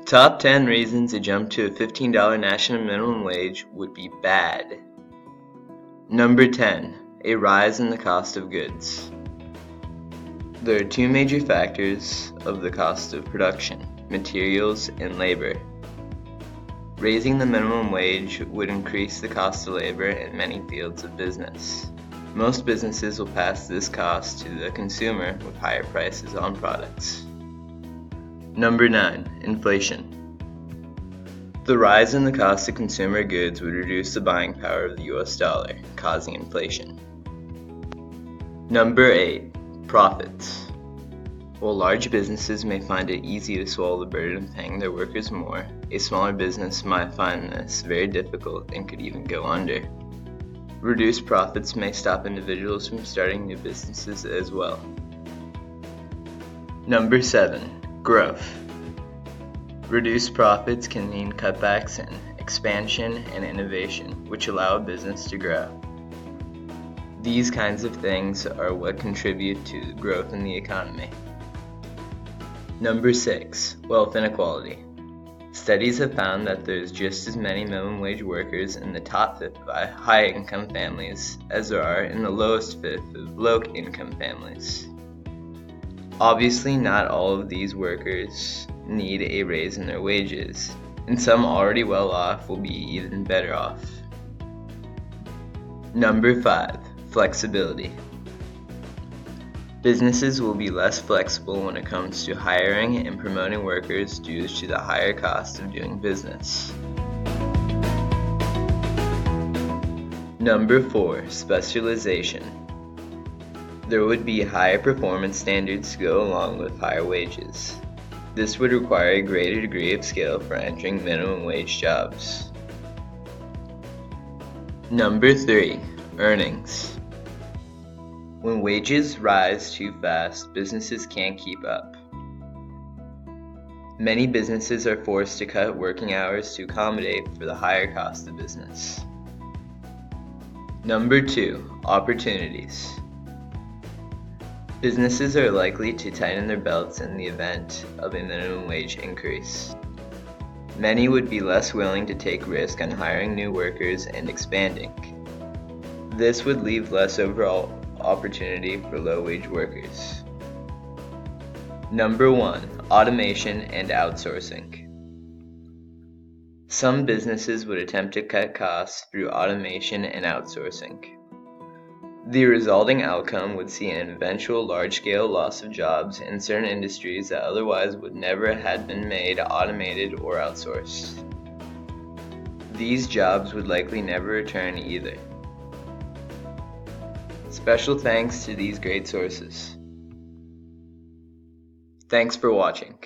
Top 10 reasons a jump to a $15 national minimum wage would be bad. Number 10. A rise in the cost of goods. There are two major factors of the cost of production: materials and labor. Raising the minimum wage would increase the cost of labor in many fields of business. Most businesses will pass this cost to the consumer with higher prices on products. Number 9. Inflation. The rise in the cost of consumer goods would reduce the buying power of the US dollar, causing inflation. Number 8. Profits. While large businesses may find it easy to swallow the burden of paying their workers more, a smaller business might find this very difficult and could even go under. Reduced profits may stop individuals from starting new businesses as well. Number 7. Growth. Reduced profits can mean cutbacks in expansion and innovation, which allow a business to grow. These kinds of things are what contribute to growth in the economy. Number 6. Wealth inequality. Studies have found that there's just as many minimum wage workers in the top fifth of high-income families as there are in the lowest fifth of low-income families. Obviously, not all of these workers need a raise in their wages, and some already well off will be even better off. Number 5. Flexibility. Businesses will be less flexible when it comes to hiring and promoting workers due to the higher cost of doing business. Number 4. Specialization. There would be higher performance standards to go along with higher wages. This would require a greater degree of skill for entering minimum wage jobs. Number 3. Earnings. When wages rise too fast, businesses can't keep up. Many businesses are forced to cut working hours to accommodate for the higher cost of business. Number 2. Opportunities. Businesses are likely to tighten their belts in the event of a minimum wage increase. Many would be less willing to take risk on hiring new workers and expanding. This would leave less overall opportunity for low-wage workers. Number 1. Automation and outsourcing. Some businesses would attempt to cut costs through automation and outsourcing. The resulting outcome would see an eventual large-scale loss of jobs in certain industries that otherwise would never have been made automated or outsourced. These jobs would likely never return either. Special thanks to these great sources. Thanks for watching.